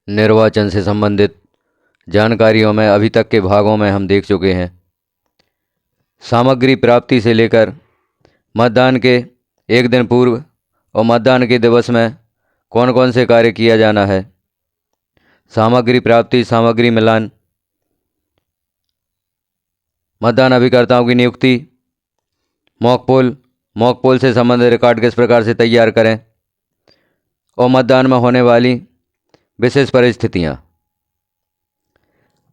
निर्वाचन से संबंधित जानकारियों में अभी तक के भागों में हम देख चुके हैं। सामग्री प्राप्ति से लेकर मतदान के एक दिन पूर्व और मतदान के दिवस में कौन कौन से कार्य किया जाना है, सामग्री प्राप्ति, सामग्री मिलान, मतदान अभिकर्ताओं की नियुक्ति, मॉक पोल से संबंधित रिकॉर्ड किस प्रकार से तैयार करें और मतदान में होने वाली विशेष परिस्थितियां।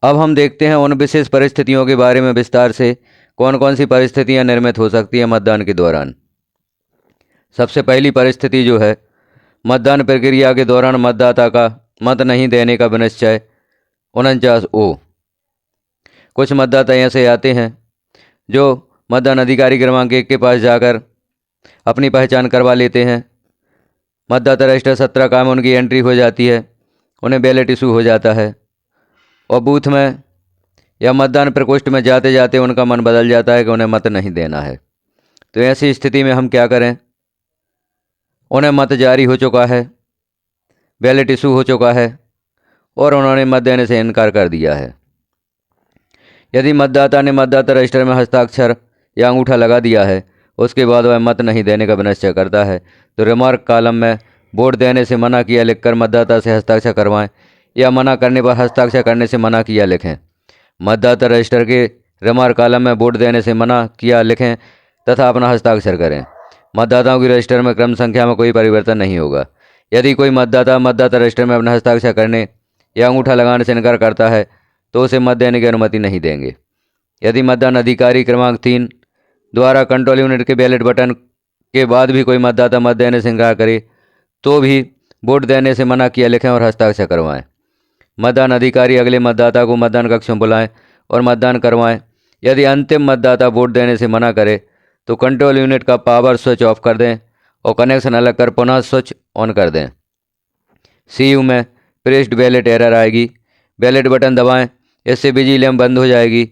अब हम देखते हैं उन विशेष परिस्थितियों के बारे में विस्तार से, कौन कौन सी परिस्थितियां निर्मित हो सकती हैं मतदान के दौरान। सबसे पहली परिस्थिति जो है, मतदान प्रक्रिया के दौरान मतदाता का मत नहीं देने का विनिश्चय 49O। कुछ मतदाता ऐसे आते हैं जो मतदान अधिकारी क्रमांक 1 के पास जाकर अपनी पहचान करवा लेते हैं। मतदाता रजिस्टर 17 का में उनकी एंट्री हो जाती है, उन्हें बैलेट इशू हो जाता है और बूथ में या मतदान प्रकोष्ठ में जाते जाते उनका मन बदल जाता है कि उन्हें मत नहीं देना है। तो ऐसी स्थिति में हम क्या करें? उन्हें मत जारी हो चुका है, बैलेट इशू हो चुका है और उन्होंने मत देने से इनकार कर दिया है। यदि मतदाता ने मतदाता रजिस्टर में हस्ताक्षर या अंगूठा लगा दिया है, उसके बाद वह मत नहीं देने का विनिश्चय करता है, तो रिमार्क कॉलम में वोट देने से मना किया लिखकर मतदाता से हस्ताक्षर करवाएं या मना करने पर हस्ताक्षर करने से मना किया लिखें। मतदाता रजिस्टर के रिमार्क कॉलम में वोट देने से मना किया लिखें तथा अपना हस्ताक्षर करें। मतदाताओं की रजिस्टर में क्रम संख्या में कोई परिवर्तन नहीं होगा। यदि कोई मतदाता मतदाता रजिस्टर में अपना हस्ताक्षर करने या अंगूठा लगाने से इनकार करता है तो उसे मत देने की अनुमति नहीं देंगे। यदि मतदान अधिकारी क्रमांक 3 द्वारा कंट्रोल यूनिट के बैलेट बटन के बाद भी कोई मतदाता मत देने से इनकार करे तो भी वोट देने से मना किया लिखें और हस्ताक्षर करवाएं। मतदान अधिकारी अगले मतदाता को मतदान कक्ष में बुलाएं और मतदान करवाएं। यदि अंतिम मतदाता वोट देने से मना करे तो कंट्रोल यूनिट का पावर स्विच ऑफ कर दें और कनेक्शन अलग कर पुनः स्विच ऑन कर दें। CU में प्रेस्ड बैलेट एरर आएगी, बैलेट बटन दबाएं, इससे बिजली लैंप बंद हो जाएगी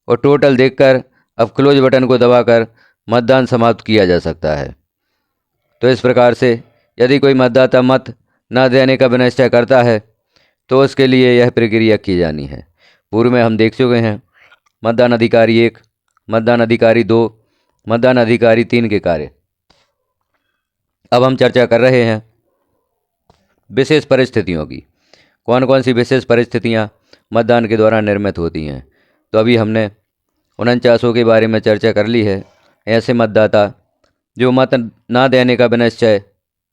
और टोटल देखकर अब क्लोज बटन को दबाकर मतदान समाप्त किया जा सकता है। तो इस प्रकार से यदि कोई मतदाता मत न देने का विनिश्चय करता है तो उसके लिए यह प्रक्रिया की जानी है। पूर्व में हम देख चुके हैं मतदान अधिकारी 1, मतदान अधिकारी 2, मतदान अधिकारी 3 के कार्य। अब हम चर्चा कर रहे हैं विशेष परिस्थितियों की। कौन कौन सी विशेष परिस्थितियां मतदान के दौरान निर्मित होती हैं। तो अभी हमने 49 के बारे में चर्चा कर ली है। ऐसे मतदाता जो मत ना देने का विनिश्चय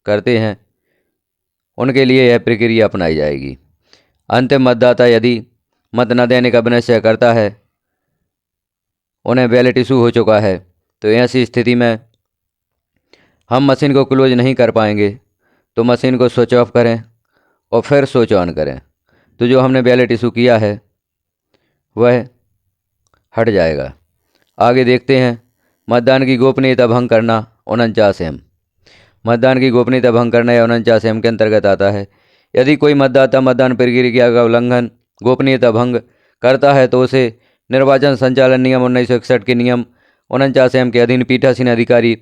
करते हैं उनके लिए यह प्रक्रिया अपनाई जाएगी। अंतिम मतदाता यदि मत न देने का विनिश्चय करता है, उन्हें बैलेट इशू हो चुका है, तो ऐसी स्थिति में हम मशीन को क्लोज नहीं कर पाएंगे, तो मशीन को स्विच ऑफ करें और फिर स्विच ऑन करें, तो जो हमने बैलेट इशू किया है वह हट जाएगा। आगे देखते हैं मतदान की गोपनीयता भंग करना 49M। मतदान की गोपनीयता भंग करना यह 49M के अंतर्गत आता है। यदि कोई मतदाता मतदान प्रक्रिया का उल्लंघन, गोपनीयता भंग करता है तो उसे निर्वाचन संचालन नियम 1961 के नियम 49M के अधीन पीठासीन अधिकारी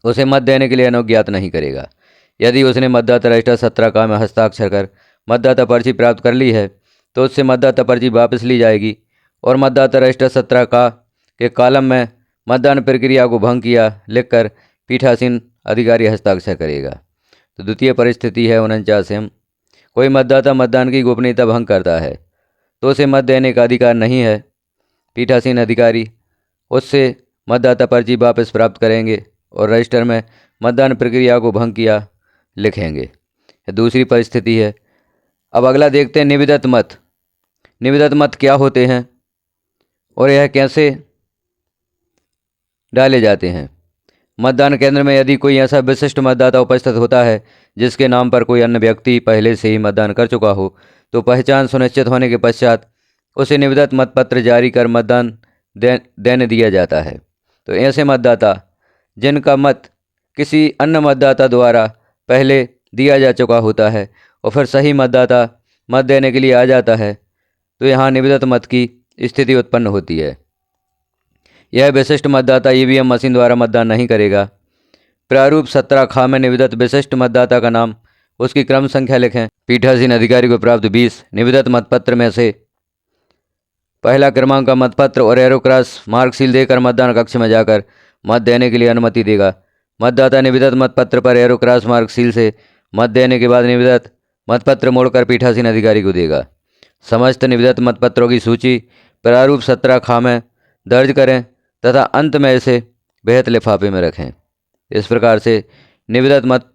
उसे मत देने के लिए अनुज्ञात नहीं करेगा। यदि उसने मतदाता रजिस्टर 17 का में हस्ताक्षर कर मतदाता पर्ची प्राप्त कर ली है तो उससे मतदाता पर्ची वापस ली जाएगी और मतदाता रजिस्टर 17 का के कॉलम में मतदान प्रक्रिया को भंग किया लिखकर पीठासीन अधिकारी हस्ताक्षर करेगा। तो द्वितीय परिस्थिति है 49M। कोई मतदाता मतदान की गोपनीयता भंग करता है तो उसे मत देने का अधिकार नहीं है। पीठासीन अधिकारी उससे मतदाता पर्ची वापस प्राप्त करेंगे और रजिस्टर में मतदान प्रक्रिया को भंग किया लिखेंगे। दूसरी परिस्थिति है। अब अगला देखते हैं निविदत मत। निविदत मत क्या होते हैं और यह कैसे डाले जाते हैं। मतदान केंद्र में यदि कोई ऐसा विशिष्ट मतदाता उपस्थित होता है जिसके नाम पर कोई अन्य व्यक्ति पहले से ही मतदान कर चुका हो तो पहचान सुनिश्चित होने के पश्चात उसे निविदत मतपत्र जारी कर मतदान देने दिया जाता है। तो ऐसे मतदाता जिनका मत किसी अन्य मतदाता द्वारा पहले दिया जा चुका होता है और फिर सही मतदाता मत देने के लिए आ जाता है तो यहाँ निविदत मत की स्थिति उत्पन्न होती है। यह विशिष्ट मतदाता EVM मशीन द्वारा मतदान नहीं करेगा। प्रारूप 17 ख में निविदत विशिष्ट मतदाता का नाम उसकी क्रम संख्या लिखें। पीठासीन अधिकारी को प्राप्त 20 निविदत मतपत्र में से पहला क्रमांक का मतपत्र और एरो क्रॉस मार्क सील देकर मतदान कक्ष में जाकर मत देने के लिए अनुमति देगा। मतदाता निविदत मतपत्र पर एरो क्रॉस मार्क सील से मत देने के बाद निविदत मतपत्र मोड़कर पीठासीन अधिकारी को देगा। समस्त निविदत मतपत्रों की सूची प्रारूप 17 खा में दर्ज करें तथा अंत में इसे बेहद लिफाफे में रखें। इस प्रकार से निविदत मत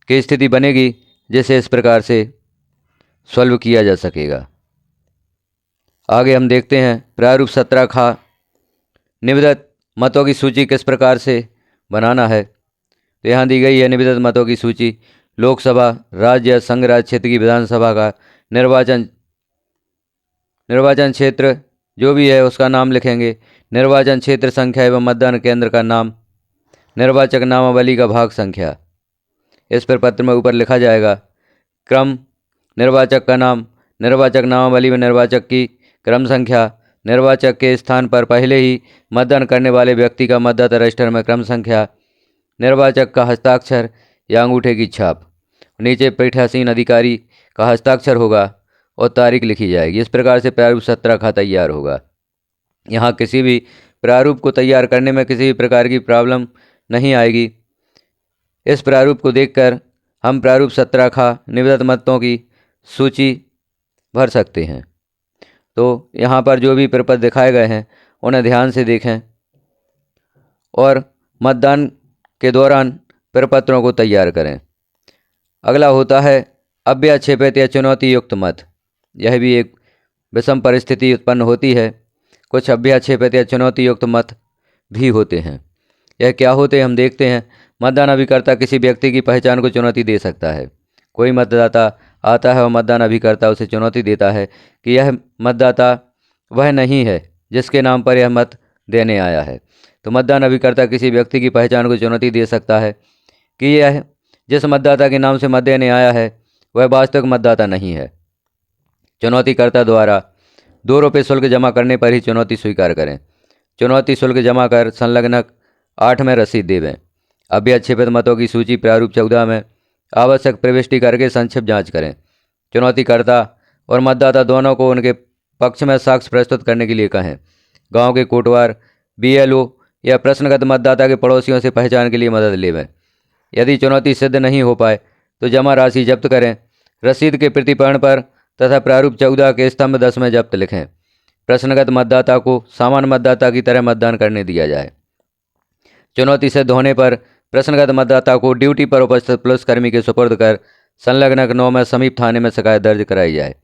की स्थिति बनेगी, जिसे इस प्रकार से सॉल्व किया जा सकेगा। आगे हम देखते हैं प्रारूप 17 खा निविदत मतों की सूची किस प्रकार से बनाना है। तो यहाँ दी गई है निविदत मतों की सूची। लोकसभा, राज्य, संघ राज्य क्षेत्र की विधानसभा का निर्वाचन क्षेत्र जो भी है उसका नाम लिखेंगे, निर्वाचन क्षेत्र संख्या एवं मतदान केंद्र का नाम, निर्वाचक नामावली का भाग संख्या। इस प्रपत्र में ऊपर लिखा जाएगा क्रम, निर्वाचक का नाम, निर्वाचक नामावली में निर्वाचक की क्रम संख्या, निर्वाचक के स्थान पर पहले ही मतदान करने वाले व्यक्ति का मतदाता रजिस्टर में क्रम संख्या, निर्वाचक का हस्ताक्षर या अंगूठे की छाप, नीचे पीठासीन अधिकारी का हस्ताक्षर होगा और तारीख लिखी जाएगी। इस प्रकार से प्रारूप 17 खा तैयार होगा। यहाँ किसी भी प्रारूप को तैयार करने में किसी भी प्रकार की प्रॉब्लम नहीं आएगी। इस प्रारूप को देखकर हम प्रारूप 17 खा निविदत मतों की सूची भर सकते हैं। तो यहाँ पर जो भी प्रपत्र दिखाए गए हैं उन्हें ध्यान से देखें और मतदान के दौरान प्रपत्रों को तैयार करें। अगला होता है अव्याक्षेपित या चुनौती युक्त मत। यह भी एक विषम परिस्थिति उत्पन्न होती है। कुछ अव्याक्षेपित या चुनौती युक्त मत भी होते हैं। यह क्या होते हैं हम देखते हैं। मतदान अभिकर्ता किसी व्यक्ति की पहचान को चुनौती दे सकता है। कोई मतदाता आता है और मतदान अभिकर्ता उसे चुनौती देता है कि यह मतदाता वह नहीं है जिसके नाम पर यह मत देने आया है। तो मतदान अभिकर्ता किसी व्यक्ति की पहचान को चुनौती दे सकता है कि यह जिस मतदाता के नाम से मत देने आया है वह वास्तविक मतदाता नहीं है। चुनौतीकर्ता द्वारा 2 रुपये शुल्क जमा करने पर ही चुनौती स्वीकार करें। चुनौती शुल्क जमा कर संलग्नक 8 में रसीद देवें। अव्याक्षेपित मतों की सूची प्रारूप 14 में आवश्यक प्रविष्टि करके संक्षिप्त जांच करें। चुनौतीकर्ता और मतदाता दोनों को उनके पक्ष में साक्ष्य प्रस्तुत करने के लिए कहें। गांव के कोटवार, BLO या प्रश्नगत मतदाता के पड़ोसियों से पहचान के लिए मदद लेवें। यदि चुनौती सिद्ध नहीं हो पाए तो जमा राशि जब्त करें। रसीद के प्रतिपूर्ण पर तथा प्रारूप 14 के स्तंभ 10 में जब्त लिखें। प्रश्नगत मतदाता को सामान्य मतदाता की तरह मतदान करने दिया जाए। चुनौती सिद्ध होने पर प्रश्नगत मतदाता को ड्यूटी पर उपस्थित पुलिसकर्मी के सुपुर्द कर संलग्नक 9 में समीप थाने में शिकायत दर्ज कराई जाए।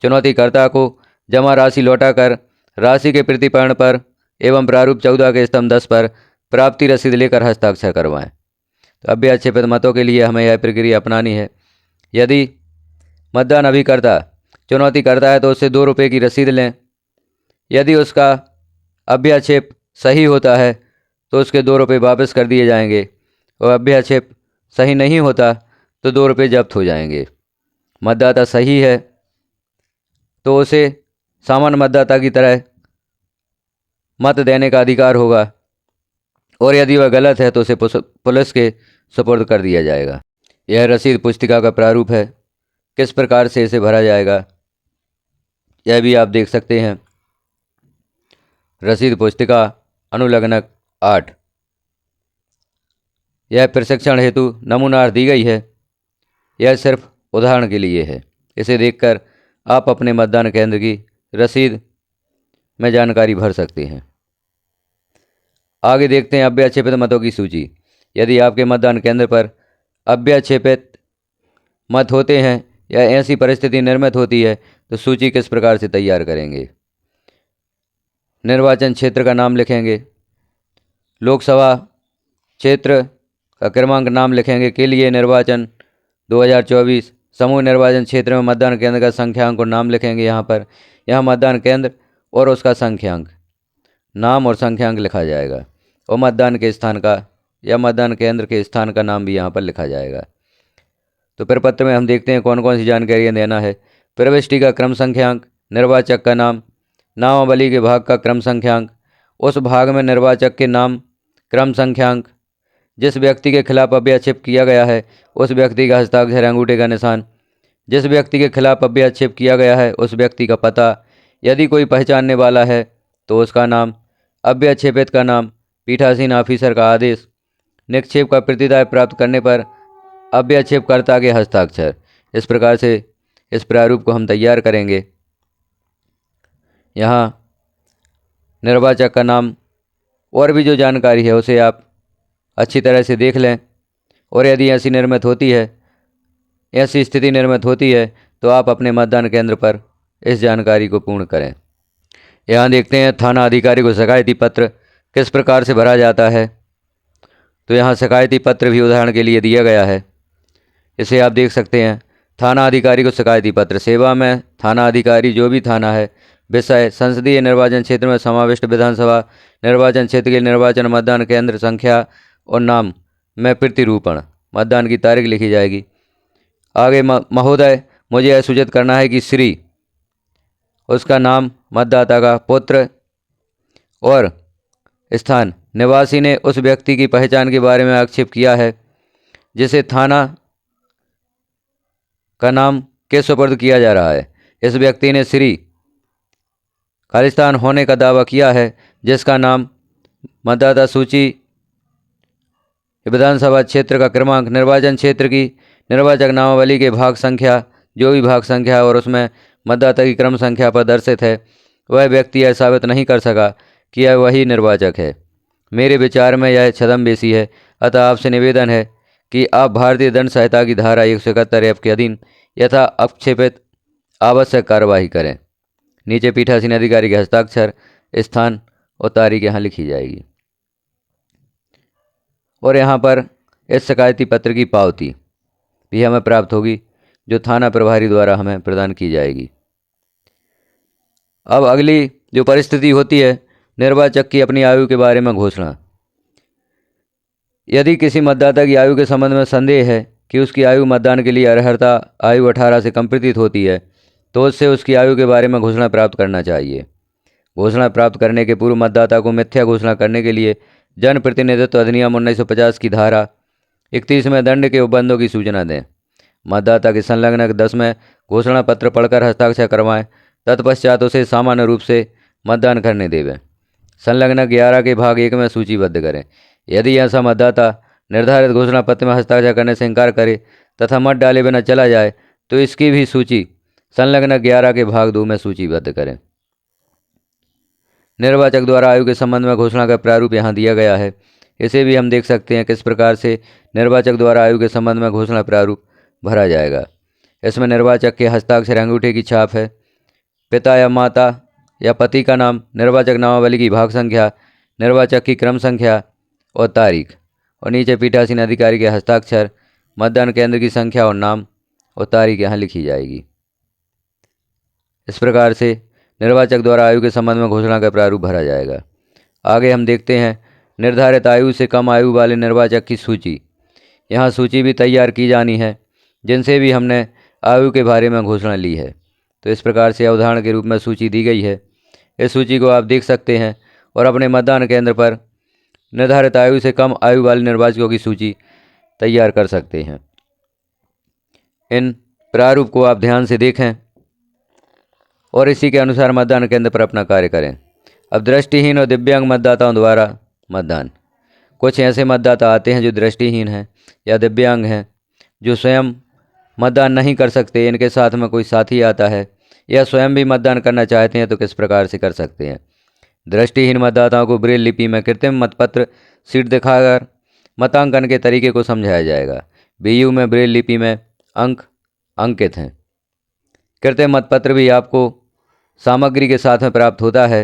चुनौतीकर्ता को जमा राशि लौटाकर राशि के प्रतिपूर्ण पर एवं प्रारूप 14 के स्तंभ 10 पर प्राप्ति रसीद लेकर हस्ताक्षर करवाएं। तो अव्याक्षेपित मतों के लिए हमें यह प्रक्रिया अपनानी है। यदि मतदान अभिकर्ता चुनौती करता है तो उससे 2 रुपये की रसीद लें। यदि उसका अव्याक्षेप सही होता है तो उसके 2 रुपये वापस कर दिए जाएंगे और अव्याक्षेप सही नहीं होता तो 2 रुपये जब्त हो जाएंगे। मतदाता सही है तो उसे सामान्य मतदाता की तरह मत देने का अधिकार होगा और यदि वह गलत है तो उसे पुलिस के सुपुर्द कर दिया जाएगा। यह रसीद पुस्तिका का प्रारूप है। किस प्रकार से इसे भरा जाएगा यह भी आप देख सकते हैं। रसीद पुस्तिका अनुलग्नक 8। यह प्रशिक्षण हेतु नमूनार्थ दी गई है। यह सिर्फ उदाहरण के लिए है। इसे देखकर आप अपने मतदान केंद्र की रसीद में जानकारी भर सकते हैं। आगे देखते हैं अव्याक्षेपित मतों की सूची। यदि आपके मतदान केंद्र पर अव्याक्षेपित मत होते हैं या ऐसी परिस्थिति निर्मित होती है तो सूची किस प्रकार से तैयार करेंगे। निर्वाचन क्षेत्र का नाम लिखेंगे। लोकसभा क्षेत्र का क्रमांक नाम लिखेंगे। के लिए निर्वाचन 2024 समूह निर्वाचन क्षेत्र में मतदान केंद्र का संख्यांक और नाम लिखेंगे। यहाँ मतदान केंद्र और उसका संख्यांक, नाम और संख्यांक लिखा जाएगा और मतदान के स्थान का या मतदान केंद्र के स्थान का नाम भी यहाँ पर लिखा जाएगा। तो प्रपत्र में हम देखते हैं कौन कौन सी जानकारियाँ देना है। प्रविष्टि का क्रम संख्यांक, निर्वाचक का नाम, नामावली के भाग का क्रम संख्यांक, उस भाग में निर्वाचक के नाम क्रम संख्यांक, जिस व्यक्ति के खिलाफ अभ्याक्षेप किया गया है उस व्यक्ति का हस्ताक्षर, अंगूठे का निशान। जिस व्यक्ति के खिलाफ अभ्याक्षेप किया गया है उस व्यक्ति का पता। यदि कोई पहचानने वाला है तो उसका नाम। अभ्याक्षेपित का नाम। पीठासीन ऑफिसर का आदेश। निक्षेप का प्रतिदाय प्राप्त करने पर अभ्याक्षेपकर्ता के हस्ताक्षर। इस प्रकार से इस प्रारूप को हम तैयार करेंगे। यहाँ निर्वाचक का नाम और भी जो जानकारी है उसे आप अच्छी तरह से देख लें, और यदि ऐसी निर्मित होती है, ऐसी स्थिति निर्मित होती है तो आप अपने मतदान केंद्र पर इस जानकारी को पूर्ण करें। यहाँ देखते हैं थाना अधिकारी को शिकायती पत्र किस प्रकार से भरा जाता है। तो यहाँ शिकायती पत्र भी उदाहरण के लिए दिया गया है, इसे आप देख सकते हैं। थाना अधिकारी को शिकायती पत्र। सेवा में थाना अधिकारी जो भी थाना है। विषय संसदीय निर्वाचन क्षेत्र में समाविष्ट विधानसभा निर्वाचन क्षेत्र के निर्वाचन मतदान केंद्र संख्या और नाम में प्रतिरूपण। मतदान की तारीख लिखी जाएगी। आगे महोदय मुझे यह सूचित करना है कि श्री, उसका नाम, मतदाता का पुत्र और स्थान। निवासी ने उस व्यक्ति की पहचान के बारे में आक्षेप किया है जिसे थाना का नाम के सुपुर्द किया जा रहा है। इस व्यक्ति ने श्री खालिस्तान होने का दावा किया है जिसका नाम, मतदाता सूची, विधानसभा क्षेत्र का क्रमांक, निर्वाचन क्षेत्र की निर्वाचक नामावली के भाग संख्या, जो भी भाग संख्या और उसमें मतदाता की क्रम संख्या प्रदर्शित है, वह व्यक्ति यह साबित नहीं कर सका कि यह वही निर्वाचक है। मेरे विचार में यह छद्मवेशी है, अतः आपसे निवेदन है कि आप भारतीय दंड संहिता की धारा 171F के अधीन यथा आक्षेपित आवश्यक कार्यवाही करें। नीचे पीठासीन अधिकारी के हस्ताक्षर, स्थान और तारीख यहाँ लिखी जाएगी। और यहाँ पर इस शिकायती पत्र की पावती भी हमें प्राप्त होगी, जो थाना प्रभारी द्वारा हमें प्रदान की जाएगी। अब अगली जो परिस्थिति होती है, निर्वाचक की अपनी आयु के बारे में घोषणा। यदि किसी मतदाता की आयु के संबंध में संदेह है कि उसकी आयु मतदान के लिए अर्हता आयु 18 से कम प्रतीत होती है, तो उससे उसकी आयु के बारे में घोषणा प्राप्त करना चाहिए। घोषणा प्राप्त करने के पूर्व मतदाता को मिथ्या घोषणा करने के लिए जन प्रतिनिधित्व अधिनियम 1950 की धारा 31 में दंड के उपबंधों की सूचना दें। मतदाता के संलग्न 10 में घोषणा पत्र पढ़कर हस्ताक्षर करवाएं। तत्पश्चात उसे सामान्य रूप से मतदान करने देवें। संलग्न 11 के भाग 1 में सूचीबद्ध करें। यदि ऐसा मतदाता निर्धारित घोषणा पत्र में हस्ताक्षर करने से इनकार करे तथा मत डाले बिना चला जाए तो इसकी भी सूची संलग्न 11 के भाग 2 में सूचीबद्ध करें। निर्वाचक द्वारा आयु के संबंध में घोषणा का प्रारूप यहाँ दिया गया है। इसे भी हम देख सकते हैं किस प्रकार से निर्वाचक द्वारा आयु के संबंध में घोषणा प्रारूप भरा जाएगा। इसमें निर्वाचक के हस्ताक्षर, अंगूठे की छाप है, पिता या माता या पति का नाम, निर्वाचक नामावली की भाग संख्या, निर्वाचक की क्रम संख्या और तारीख, और नीचे पीठासीन अधिकारी के हस्ताक्षर, मतदान केंद्र की संख्या और नाम और तारीख यहाँ लिखी जाएगी। इस प्रकार से निर्वाचक द्वारा आयु के संबंध में घोषणा का प्रारूप भरा जाएगा। आगे हम देखते हैं निर्धारित आयु से कम आयु वाले निर्वाचक की सूची। यहाँ सूची भी तैयार की जानी है जिनसे भी हमने आयु के बारे में घोषणा ली है। तो इस प्रकार से उदाहरण के रूप में सूची दी गई है। इस सूची को आप देख सकते हैं और अपने मतदान केंद्र पर निर्धारित आयु से कम आयु वाले निर्वाचकों की सूची तैयार कर सकते हैं। इन प्रारूप को आप ध्यान से देखें और इसी के अनुसार मतदान केंद्र पर अपना कार्य करें। अब दृष्टिहीन और दिव्यांग मतदाताओं द्वारा मतदान। कुछ ऐसे मतदाता आते हैं जो दृष्टिहीन हैं या दिव्यांग हैं, जो स्वयं मतदान नहीं कर सकते। इनके साथ में कोई साथी आता है या स्वयं भी मतदान करना चाहते हैं तो किस प्रकार से कर सकते हैं। दृष्टिहीन मतदाताओं को ब्रेल लिपि में कृत्रिम मतपत्र सीट दिखाकर मतांकन के तरीके को समझाया जाएगा। बीयू में ब्रेल लिपि में अंक अंकित हैं। कृत्रिम मतपत्र भी आपको सामग्री के साथ में प्राप्त होता है।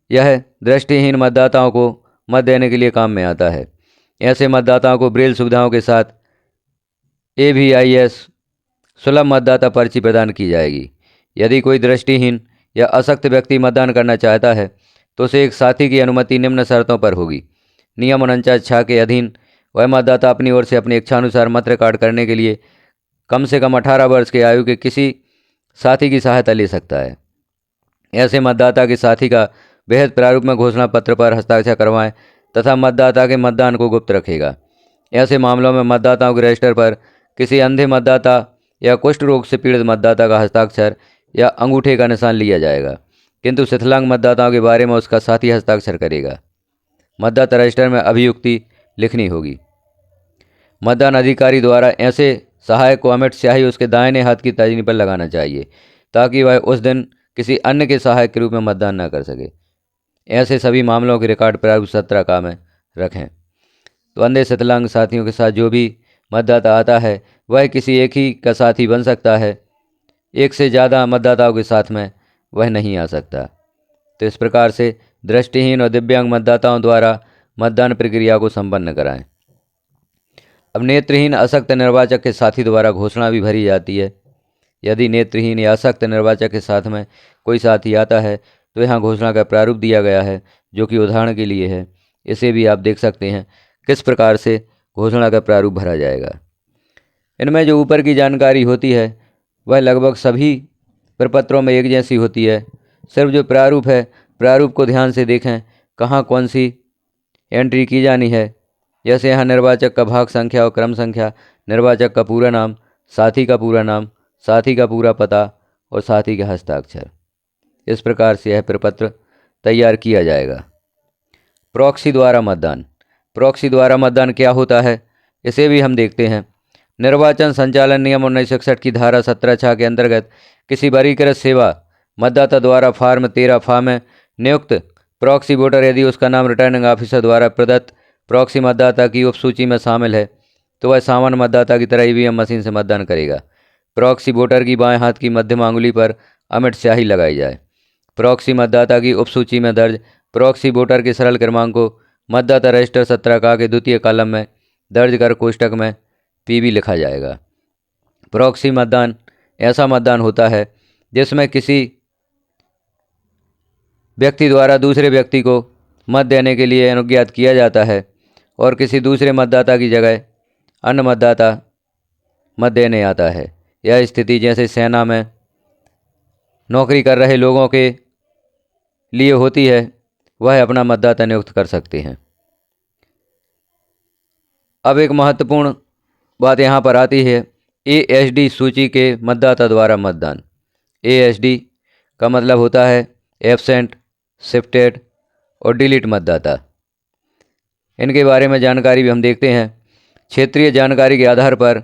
यह दृष्टिहीन मतदाताओं को मत देने के लिए काम में आता है। ऐसे मतदाताओं को ब्रेल सुविधाओं के साथ AVIS सुलभ मतदाता पर्ची प्रदान की जाएगी। यदि कोई दृष्टिहीन या अशक्त व्यक्ति मतदान करना चाहता है तो उसे एक साथी की अनुमति निम्न शर्तों पर होगी। नियम 49(6) के अधीन वह मतदाता अपनी ओर से अपनी इच्छानुसार मत रिकॉर्ड करने के लिए कम से कम 18 वर्ष के आयु के किसी साथी की सहायता ले सकता है। ऐसे मतदाता के साथी का बेहद प्रारूप में घोषणा पत्र पर हस्ताक्षर करवाएं तथा मतदाता के मतदान को गुप्त रखेगा। ऐसे मामलों में मतदाताओं के रजिस्टर पर किसी अंधे मतदाता या कुष्ठ रोग से पीड़ित मतदाता का हस्ताक्षर या अंगूठे का निशान लिया जाएगा, किंतु शिथिलांग मतदाताओं के बारे में उसका साथी हस्ताक्षर करेगा। मतदाता रजिस्टर में अभियुक्ति लिखनी होगी। मतदान अधिकारी द्वारा ऐसे सहायक को अमिट स्याही उसके दाहिने हाथ की तर्जनी पर लगाना चाहिए, ताकि वह उस दिन किसी अन्य के सहायक के रूप में मतदान न कर सके। ऐसे सभी मामलों के रिकॉर्ड प्रारूप 17 का में रखें। तो अंधे शिथिलांग साथियों के साथ जो भी मतदाता आता है वह किसी एक ही का साथी बन सकता है, एक से ज़्यादा मतदाताओं के साथ में वह नहीं आ सकता। तो इस प्रकार से दृष्टिहीन और दिव्यांग मतदाताओं द्वारा मतदान प्रक्रिया को संपन्न कराएं। अब नेत्रहीन अशक्त निर्वाचक के साथी द्वारा घोषणा भी भरी जाती है। यदि नेत्रहीन या अशक्त निर्वाचक के साथ में कोई साथी आता है तो यहाँ घोषणा का प्रारूप दिया गया है, जो कि उदाहरण के लिए है। इसे भी आप देख सकते हैं किस प्रकार से घोषणा का प्रारूप भरा जाएगा। इनमें जो ऊपर की जानकारी होती है वह लगभग सभी प्रपत्रों में एक जैसी होती है। सिर्फ जो प्रारूप है, प्रारूप को ध्यान से देखें कहाँ कौन सी एंट्री की जानी है। जैसे यहाँ निर्वाचक का भाग संख्या और क्रम संख्या, निर्वाचक का पूरा नाम, साथी का पूरा नाम, साथी का पूरा पता और साथी का हस्ताक्षर। इस प्रकार से यह प्रपत्र तैयार किया जाएगा। प्रॉक्सी द्वारा मतदान। प्रॉक्सी द्वारा मतदान क्या होता है, इसे भी हम देखते हैं। निर्वाचन संचालन नियम 1961 की धारा 17(6) के अंतर्गत किसी वरीकृत सेवा मतदाता द्वारा फॉर्म 13 फॉ में नियुक्त प्रॉक्सी वोटर यदि उसका नाम रिटर्निंग ऑफिसर द्वारा प्रदत्त प्रॉक्सी मतदाता की उपसूची में शामिल है तो वह सामान्य मतदाता की तरह ईवीएम मशीन से मतदान करेगा। प्रॉक्सी वोटर की बाएं हाथ की मध्यम अंगुली पर अमिट स्याही लगाई जाए। प्रॉक्सी मतदाता की उपसूची में दर्ज प्रॉक्सी वोटर के सरल क्रमांक को मतदाता रजिस्टर 17 का के द्वितीय कॉलम में दर्ज कर कोष्टक में पीबी लिखा जाएगा। प्रॉक्सी मतदान ऐसा मतदान होता है जिसमें किसी व्यक्ति द्वारा दूसरे व्यक्ति को मत देने के लिए अनुज्ञात किया जाता है और किसी दूसरे मतदाता की जगह अन्य मतदाता मत देने आता है। यह स्थिति जैसे सेना में नौकरी कर रहे लोगों के लिए होती है, वह अपना मतदाता नियुक्त कर सकते हैं। अब एक महत्वपूर्ण बात यहाँ पर आती है, एएसडी सूची के मतदाता द्वारा मतदान। एएसडी का मतलब होता है एब्सेंट, शिफ्टेड और डिलीट मतदाता। इनके बारे में जानकारी भी हम देखते हैं। क्षेत्रीय जानकारी के आधार पर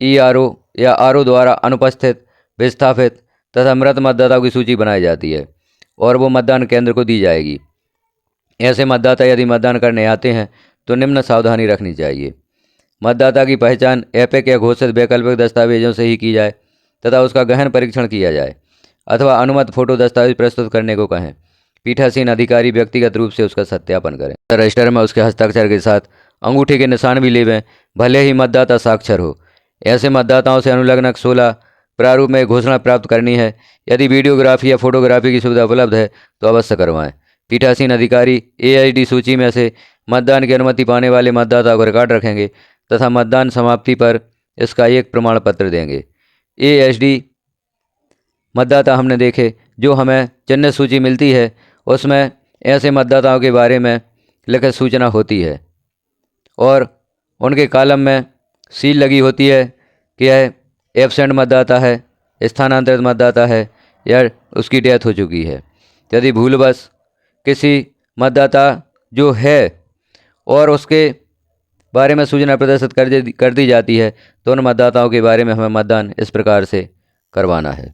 ईआरओ या आरओ द्वारा अनुपस्थित, विस्थापित तथा मृत मतदाताओं की सूची बनाई जाती है और वो मतदान केंद्र को दी जाएगी। ऐसे मतदाता यदि मतदान करने आते हैं तो निम्न सावधानी रखनी चाहिए। मतदाता की पहचान एपिक या घोषित वैकल्पिक दस्तावेजों से ही की जाए तथा उसका गहन परीक्षण किया जाए अथवा अनुमत फोटो दस्तावेज प्रस्तुत करने को कहें। पीठासीन अधिकारी व्यक्तिगत रूप से उसका सत्यापन करें। रजिस्टर में उसके हस्ताक्षर के साथ अंगूठे के निशान भी लेवें, भले ही मतदाता साक्षर हो। ऐसे मतदाताओं से अनुलग्न 16 प्रारूप में घोषणा प्राप्त करनी है। यदि वीडियोग्राफी या फोटोग्राफी की सुविधा उपलब्ध है तो अवश्य करवाएं। पीठासीन अधिकारी एआईडी सूची में से मतदान की अनुमति पाने वाले मतदाताओं का रिकॉर्ड रखेंगे तथा मतदान समाप्ति पर इसका एक प्रमाण पत्र देंगे। एएसडी मतदाता हमने देखे, जो हमें चिन्ह सूची मिलती है उसमें ऐसे मतदाताओं के बारे में लिखित सूचना होती है और उनके कॉलम में सील लगी होती है कि यह एब्सेंट मतदाता है, स्थानांतरित मतदाता है या उसकी डेथ हो चुकी है। यदि भूलवश किसी मतदाता जो है और उसके बारे में सूचना प्रदर्शित कर दी जाती है तो उन मतदाताओं के बारे में हमें मतदान इस प्रकार से करवाना है।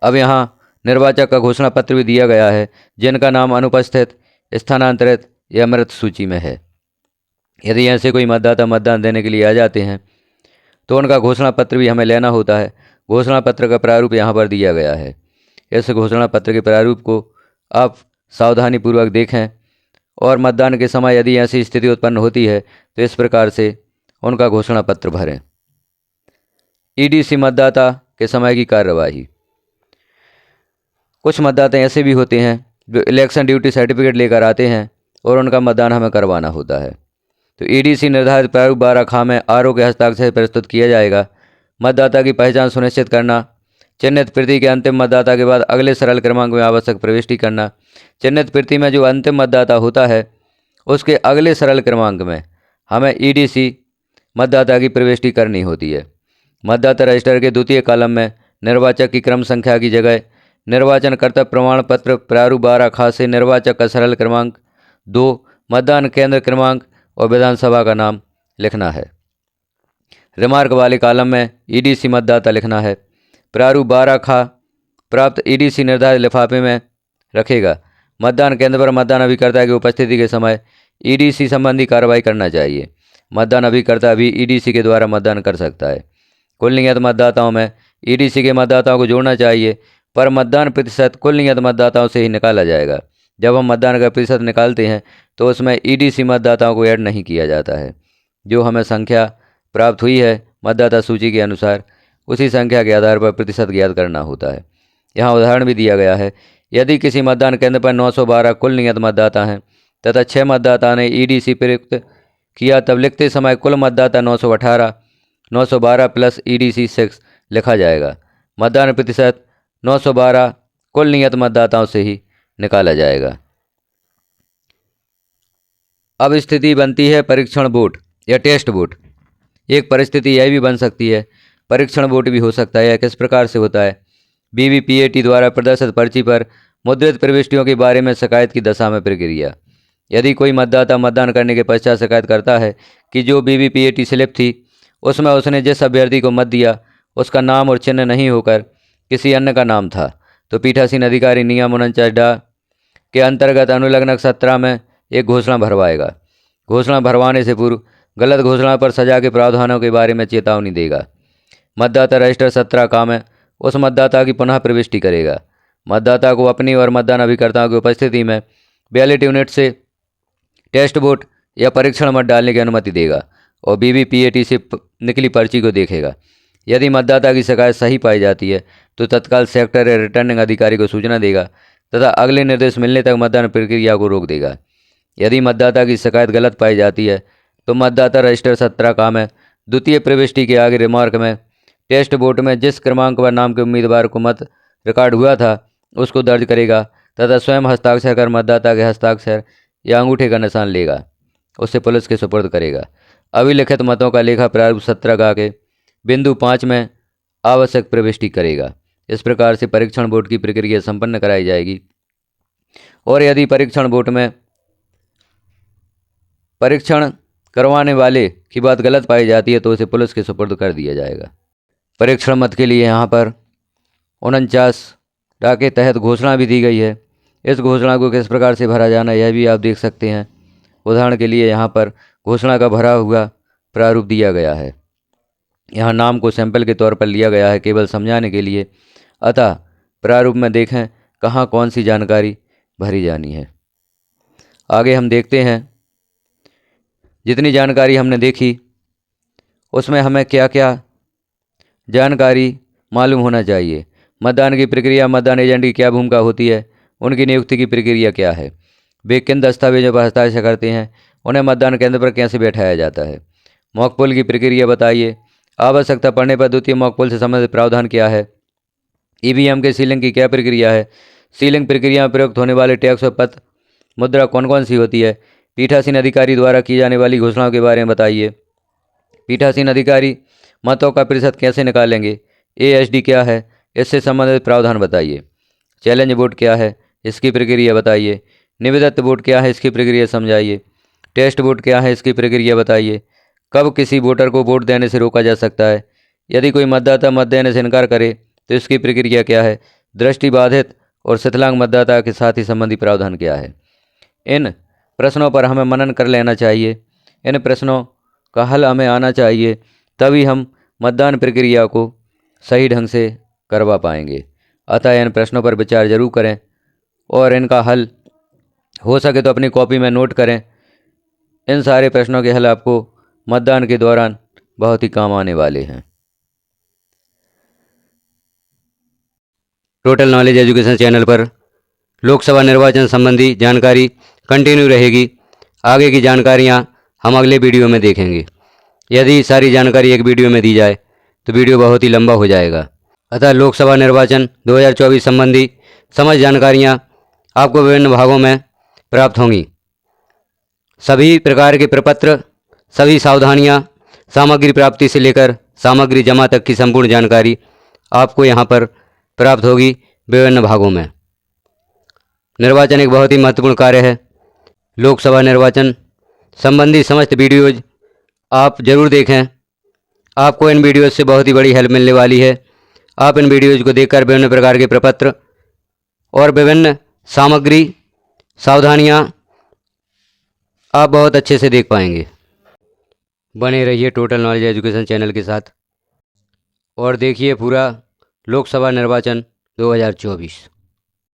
अब यहाँ निर्वाचक का घोषणा पत्र भी दिया गया है जिनका नाम अनुपस्थित, स्थानांतरित या मृत सूची में है। यदि ऐसे कोई मतदाता मतदान देने के लिए आ जाते हैं तो उनका घोषणा पत्र भी हमें लेना होता है। घोषणा पत्र का प्रारूप यहाँ पर दिया गया है। इस घोषणा पत्र के प्रारूप को आप सावधानीपूर्वक देखें और मतदान के समय यदि ऐसी स्थिति उत्पन्न होती है तो इस प्रकार से उनका घोषणा पत्र भरें। ईडीसी मतदाता के समय की कार्यवाही। कुछ मतदाता ऐसे भी होते हैं जो इलेक्शन ड्यूटी सर्टिफिकेट लेकर आते हैं और उनका मतदान हमें करवाना होता है। तो ईडीसी निर्धारित प्रारूप 12 खा में आरओ के हस्ताक्षर से प्रस्तुत किया जाएगा। मतदाता की पहचान सुनिश्चित करना, चिन्हित प्रति के अंतिम मतदाता के बाद अगले सरल क्रमांक में आवश्यक प्रविष्टि करना। चिन्हित प्रति में जो अंतिम मतदाता होता है उसके अगले सरल क्रमांक में हमें ईडीसी मतदाता की प्रविष्टि करनी होती है। मतदाता रजिस्टर के द्वितीय कॉलम में निर्वाचक की क्रम संख्या की जगह निर्वाचन कर्तव्य प्रमाण पत्र प्रारूप 12 खास से निर्वाचक का सरल क्रमांक, 2 मतदान केंद्र क्रमांक और विधानसभा का नाम लिखना है। रिमार्क वाले कॉलम में ईडीसी मतदाता लिखना है। प्रारूप 12 खा प्राप्त ईडीसी निर्धारित लिफाफे में रखेगा। मतदान केंद्र पर मतदान अभिकर्ता की उपस्थिति के समय ईडीसी संबंधी कार्रवाई करना चाहिए। मतदान अभिकर्ता भी ईडीसी के द्वारा मतदान कर सकता है। कुल नियत मतदाताओं में ईडीसी के मतदाताओं को जोड़ना चाहिए, पर मतदान प्रतिशत कुल नियत मतदाताओं से ही निकाला जाएगा। जब हम मतदान का प्रतिशत निकालते हैं तो उसमें ईडीसी मतदाताओं को ऐड नहीं किया जाता है। जो हमें संख्या प्राप्त हुई है मतदाता सूची के अनुसार, उसी संख्या के आधार पर प्रतिशत ज्ञात करना होता है। यहाँ उदाहरण भी दिया गया है। यदि किसी मतदान केंद्र पर 912 कुल नियत मतदाता हैं तथा 6 मतदाता ने ईडीसी प्रयुक्त किया, तब लिखते समय कुल मतदाता 918 912 प्लस ईडीसी 6 लिखा जाएगा। मतदान प्रतिशत 912 कुल नियत मतदाताओं से ही निकाला जाएगा। अब स्थिति बनती है परीक्षण वोट या टेस्ट वोट। एक परिस्थिति यह भी बन सकती है परीक्षण वोट भी हो सकता है। यह किस प्रकार से होता है? बीवीपीएटी द्वारा प्रदर्शित पर्ची पर मुद्रित प्रविष्टियों के बारे में शिकायत की दशा में प्रक्रिया। यदि कोई मतदाता मतदान करने के पश्चात शिकायत करता है कि जो बीवीपीएटी स्लिप थी उसमें उसने जिस अभ्यर्थी को मत दिया उसका नाम और चिन्ह नहीं होकर किसी अन्य का नाम था, तो पीठासीन अधिकारी नियम 49 के अंतर्गत अनुलग्नक 17 में एक घोषणा भरवाएगा। घोषणा भरवाने से पूर्व गलत घोषणा पर सजा के प्रावधानों के बारे में चेतावनी देगा। मतदाता रजिस्टर 17 का में उस मतदाता की पुनः प्रविष्टि करेगा। मतदाता को अपनी और मतदान अभिकर्ताओं की उपस्थिति में बैलेट यूनिट से टेस्ट वोट या परीक्षण मत डालने की अनुमति देगा और बीवीपीएटी से निकली पर्ची को देखेगा। यदि मतदाता की शिकायत सही पाई जाती है तो तत्काल सेक्टर या रिटर्निंग अधिकारी को सूचना देगा तथा अगले निर्देश मिलने तक मतदान प्रक्रिया को रोक देगा। यदि मतदाता की शिकायत गलत पाई जाती है तो मतदाता रजिस्टर 17 का में द्वितीय प्रविष्टि के आगे रिमार्क में टेस्ट वोट में जिस क्रमांक पर नाम के उम्मीदवार को मत रिकॉर्ड हुआ था उसको दर्ज करेगा तथा स्वयं हस्ताक्षर कर मतदाता के हस्ताक्षर या अंगूठे का निशान लेगा, उससे पुलिस के सुपुर्द करेगा। अभिलिखित मतों का लेखा प्रारूप 17 का के बिंदु 5 में आवश्यक प्रविष्टि करेगा। इस प्रकार से परीक्षण वोट की प्रक्रिया संपन्न कराई जाएगी। और यदि परीक्षण वोट में परीक्षण करवाने वाले की बात गलत पाई जाती है तो उसे पुलिस के सुपुर्द कर दिया जाएगा। परीक्षण मत के लिए यहाँ पर 49 के तहत घोषणा भी दी गई है। इस घोषणा को किस प्रकार से भरा जाना यह भी आप देख सकते हैं। उदाहरण के लिए यहाँ पर घोषणा का भरा हुआ प्रारूप दिया गया है। यहाँ नाम को सैंपल के तौर पर लिया गया है केवल समझाने के लिए, अतः प्रारूप में देखें कहाँ कौन सी जानकारी भरी जानी है। आगे हम देखते हैं जितनी जानकारी हमने देखी उसमें हमें क्या क्या जानकारी मालूम होना चाहिए। मतदान की प्रक्रिया, मतदान एजेंट की क्या भूमिका होती है, उनकी नियुक्ति की प्रक्रिया क्या है, वे किन दस्तावेजों पर हस्ताक्षर करते हैं, उन्हें मतदान केंद्र पर कैसे बैठाया जाता है, मॉकपोल की प्रक्रिया बताइए, आवश्यकता पड़ने पर द्वितीय मॉकपोल से संबंधित प्रावधान क्या है, ईवीएम के सीलिंग की क्या प्रक्रिया है, सीलिंग प्रक्रिया में प्रयुक्त होने वाले टैक्स और पत्र मुद्रा कौन कौन सी होती है, पीठासीन अधिकारी द्वारा की जाने वाली घोषणाओं के बारे में बताइए, पीठासीन अधिकारी मतों का प्रतिशत कैसे निकालेंगे, एएसडी क्या है, इससे संबंधित प्रावधान बताइए, चैलेंज वोट क्या है, इसकी प्रक्रिया बताइए, निवेदित वोट क्या है, इसकी प्रक्रिया समझाइए, टेस्ट वोट क्या है, इसकी प्रक्रिया बताइए, कब किसी वोटर को वोट देने से रोका जा सकता है, यदि कोई मतदाता मत देने से इनकार करे तो इसकी प्रक्रिया क्या है, दृष्टिबाधित और शिथिलांग मतदाता के साथ ही संबंधी प्रावधान क्या है। इन प्रश्नों पर हमें मनन कर लेना चाहिए। इन प्रश्नों का हल हमें आना चाहिए, तभी हम मतदान प्रक्रिया को सही ढंग से करवा पाएंगे। अतः इन प्रश्नों पर विचार जरूर करें और इनका हल हो सके तो अपनी कॉपी में नोट करें। इन सारे प्रश्नों के हल आपको मतदान के दौरान बहुत ही काम आने वाले हैं। टोटल नॉलेज एजुकेशन चैनल पर लोकसभा निर्वाचन संबंधी जानकारी कंटिन्यू रहेगी। आगे की जानकारियां हम अगले वीडियो में देखेंगे। यदि सारी जानकारी एक वीडियो में दी जाए तो वीडियो बहुत ही लंबा हो जाएगा। अतः लोकसभा निर्वाचन 2024 संबंधी समस्त जानकारियां आपको विभिन्न भागों में प्राप्त होंगी। सभी प्रकार के प्रपत्र, सभी सावधानियां, सामग्री प्राप्ति से लेकर सामग्री जमा तक की संपूर्ण जानकारी आपको यहाँ पर प्राप्त होगी विभिन्न भागों में। निर्वाचन एक बहुत ही महत्वपूर्ण कार्य है। लोकसभा निर्वाचन संबंधी समस्त वीडियोज आप ज़रूर देखें। आपको इन वीडियोज से बहुत ही बड़ी हेल्प मिलने वाली है। आप इन वीडियोज को देखकर विभिन्न प्रकार के प्रपत्र और विभिन्न सामग्री, सावधानियां आप बहुत अच्छे से देख पाएंगे। बने रहिए टोटल नॉलेज एजुकेशन चैनल के साथ और देखिए पूरा लोकसभा निर्वाचन 2024।